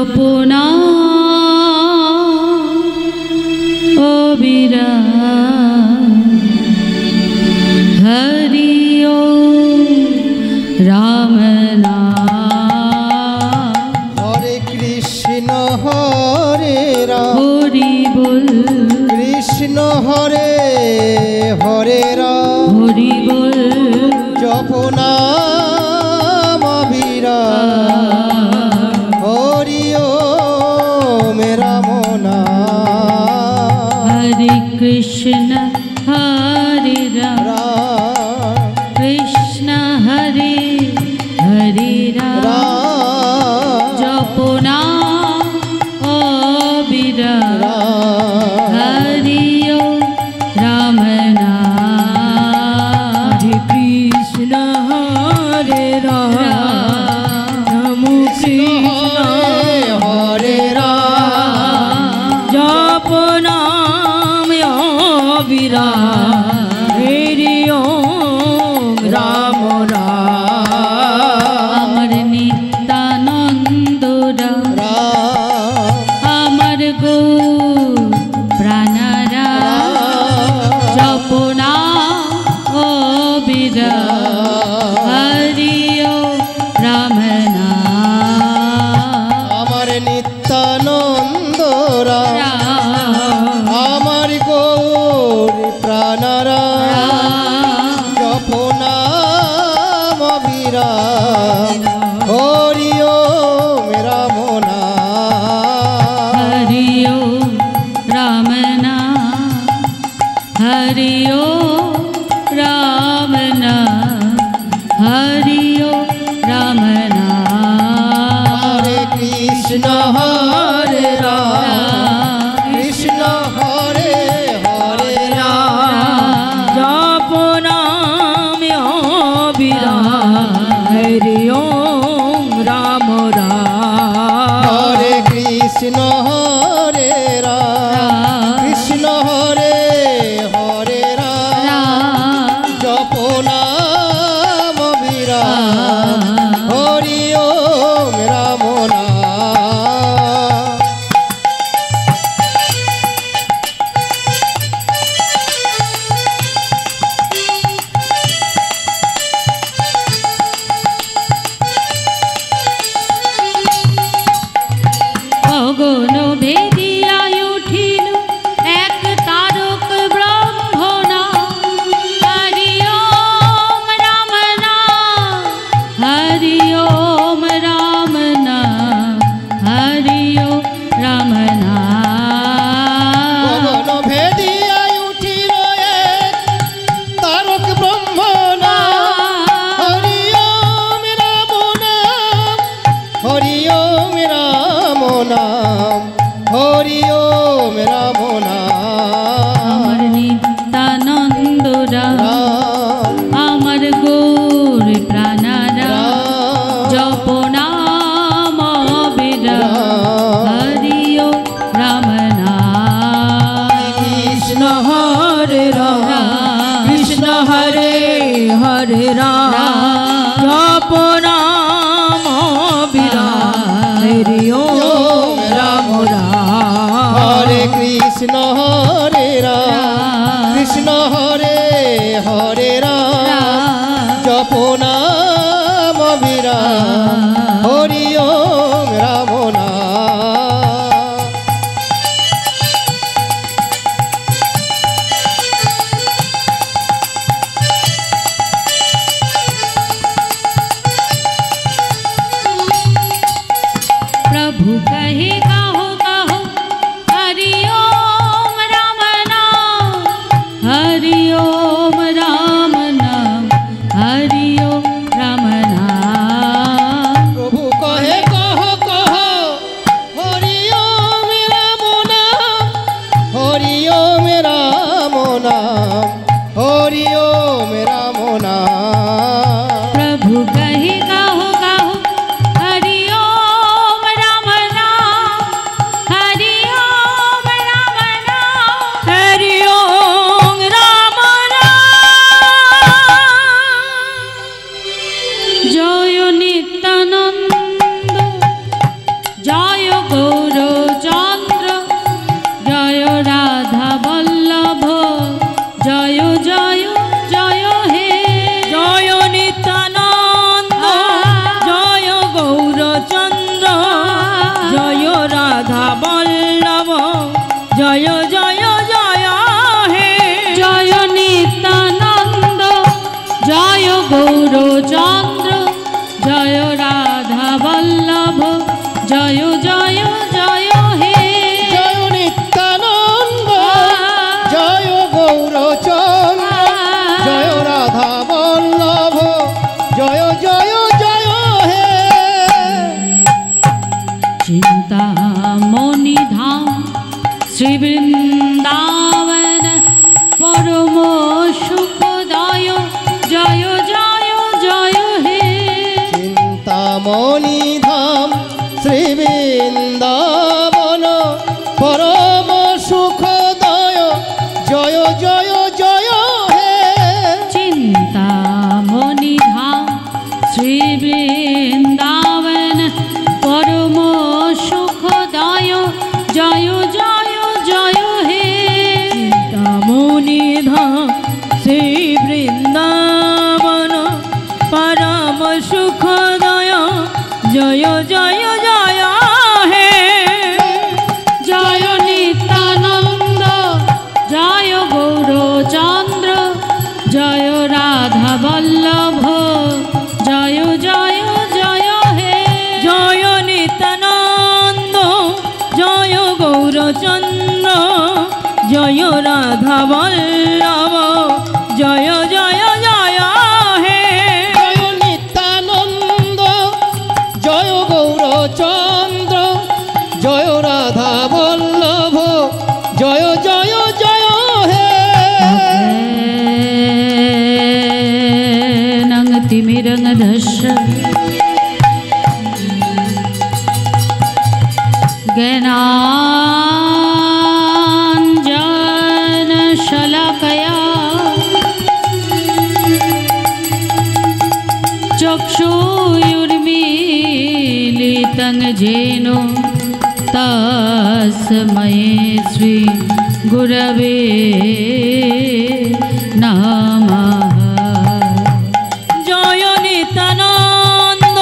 জপনা অবিরাম হরি ওম রাম নাম হরে কৃষ্ণ হরে রাম হরি বল কৃষ্ণ হরে হরে রাম হরি বল জপনা হরি ওম রাম নাম হরে কৃষ্ণ হরে রাম কৃষ্ণ হরে হরে রাম জপনা অবিরাম হরি ওম রাম নাম হরে কৃষ্ণ হরে রাম কৃষ্ণ হরে রাম জপ নাম অবিরাম হরি ওম রাম রাম আমার নিত্যানন্দ রাম আমার গো প্রাণারা জপ নাম অবিরাম হরি ওম রাম নাম আমার নিত্যানন্দ রাম আমার গৌর প্রাণারা জপ নাম অবিরাম হরি ওম রাম নাম হরি ওম রাম নাম হরি ওম রাম নাম হরি ওম রাম নাম হরে কৃষ্ণ হরে রাম কৃষ্ণ হরে হরে রাম জপ নাম অবিরাম হরি ওম রাম রাম হরে কৃষ্ণ হরে রাম কৃষ্ণ হরে হরে রাম জপ নাম অবিরাম হরি ওম রাম নাম অগণ ভেদিয়া উঠিল এক তারক ব্রহ্মণা হরি ওম রাম নাম হরি ওম রাম নাম হরি ওম রাম নাম গগন ভেদিয়ায় উঠিল এক তারক ব্রহ্ম নাম হরি ওম রাম নাম হরি ওম রাম নাম হরি ওম রাম আমার নাম নিত্যানন্দ রাম রাম আমার গৌর প্রাণারা রাম জপ নাম অবিরাম হরি ওম রাম নাম কৃষ্ণ হরে রাম কৃষ্ণ হরে হরে রাম জপ নাম অবিরাম হরি ওম রাম রাম হরে কৃষ্ণ হরে রাম কৃষ্ণ হরে হরে রাম জপ নাম অবিরাম হরি ওম রাম নাম प्रभु कहे कहो कहो हरि ओम राम नाम हरि ओम राम नाम हरि ओम राम नाम प्रभु कहे कहो कहो हरि ओम राम नाम हरि ओम राम नाम हरि ओम राम नाम प्रभु कहे कहो कहो हरि ओम राम नाम जय गौरचंद्र जय राधा वल्लभ जय जय जय हे जय नित्यानंद जय गौरचंद्र जय राधा वल्लभ जय जय जय हे जय नित्यानंद जय गौरचंद्र जय राधा वल्लभ जय जय जय हे जय नित्यानंद जय गौरचंद्र जय राधा वल्लभ जय जय जय हे चिंतामणि धाम श्री वृंदावन परम सुखदाय जय जय जय हे चिंतामणि धाम श्री वृंदावन परम सुखदाय जय जय जय हे चिंतामणि धाम श्री वृंदावन परम सुखदाय जय जय जय हे चिंतामणि धाम श्री वृंदावन परम सुखदाय जय जय जय हे जय नित्यानंद जय गौरचंद्र जय राधा वल्लभ जय जय जय हे जय नित्यानंद जय गौरचंद्र जय राधा वल्लभ जय जय जय हे जय नित्यानंद जय गौरचंद्र जय राधा वल्लभ जय जय जय हे नंगतिमिरंगधस्य ज्ञानाञ्जनशलाकया चक्षुरुन्मीलितं येन तस्मै श्री गुरवे नमः जय नित्यानंद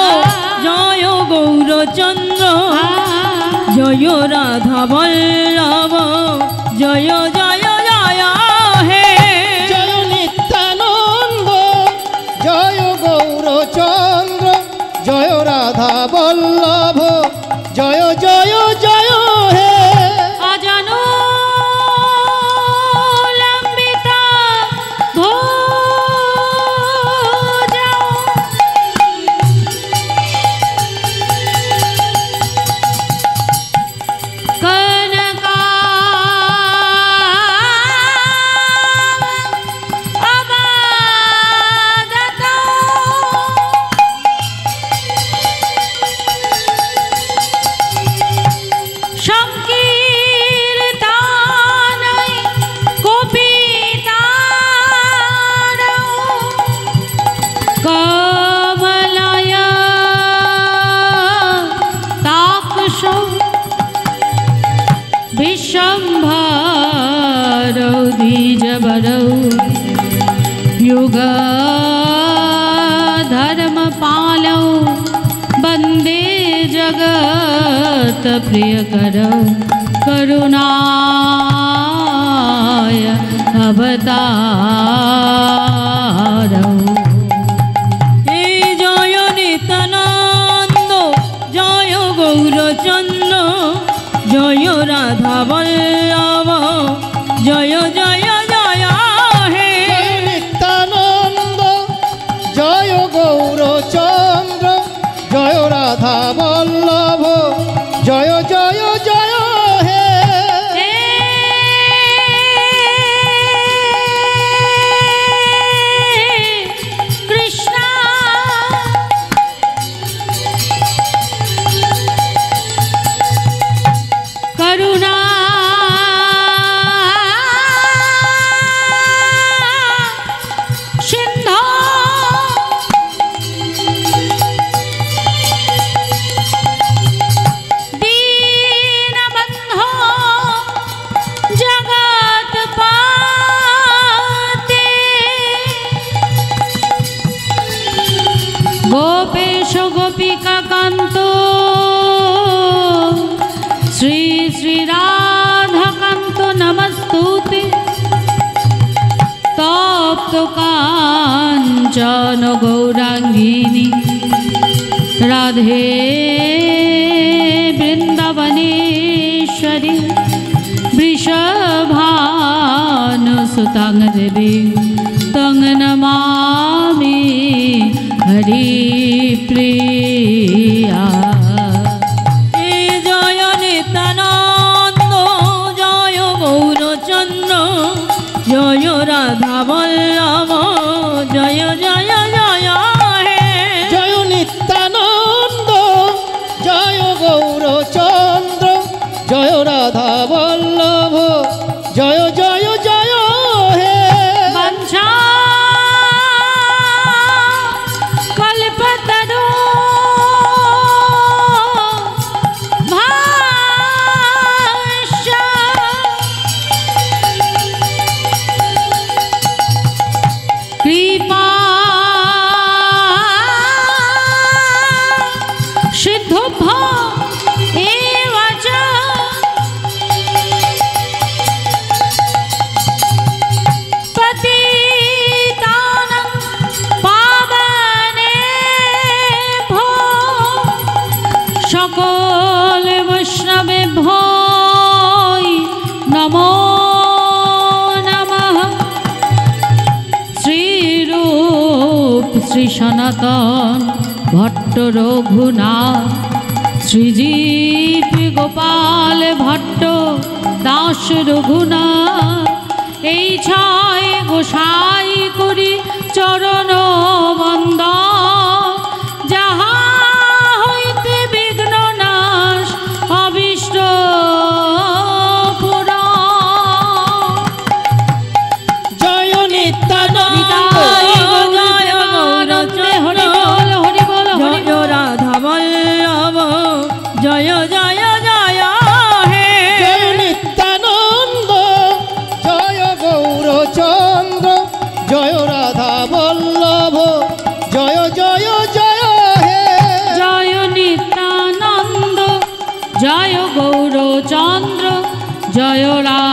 जय गौरचंद्र जय राधा वल्लभ जय जय जय हे जय नित्यानंद जय गौरचंद्र जय राधा वल्लभ जय जय जय हे अजनुलंबिता भुजौ संकीर्तनै कुपितारौ कमलय ताक्षौ विशंभरौ द्विजवरौ युगधर्मपालौ वन्दे जगत प्रियकरौ करुणाय अवतारौ हे जय नित्यानंद जय गौरचंद्र जय राधा वल्लभ जय जय जय हे जय नित्यानंद जय गौरचंद्र जय राधा वल्लभ जय जय जय हे कृष्ण करुणा কাঞ্চন গৌরাঙ্গিনী রাধে বৃন্দাবনেশ্বরী বৃষভানুসুতাং দেবী তং নমামি হরিপ্রিয়া। জয় নিত্যানন্দ জয় গৌরচন্দ্র জয় রাধা বল্লভ জয় জয় জয় হে। জয় নিত্যানন্দ জয় গৌরচন্দ্র জয় রাধা বল্লভ জয় জয় জয় হে। বঞ্ছা কল্পতরু ভাষ্য কৃপা সিদ্ধুভ্য এব চ পতিতানাং পাবনেভ্যো সকল বৈষ্ণবেভ্যো নমো নমঃ। শ্রীরূপ শ্রী সনাতন ভট্ট রঘুনাথ শ্রীজীব গোপাল ভট্ট দাস রঘুনাথ এই ছয় গোসাই করি চরণ বন্দন যাহা হইতে বিঘ্ন নাশ অবিষ্ট পুরাণ। জয় নিত্যানন্দ জয় গৌরচন্দ্র হরি বল হরি জয় রাধা বল্লভ জয় জয় জয় হে। জয় নিত্যানন্দ জয় গৌরচন্দ্র জয় রাধা বল্লভ জয় জয় জয় হে। জয় নিত্যানন্দ জয় গৌরচন্দ্র জয় রাধা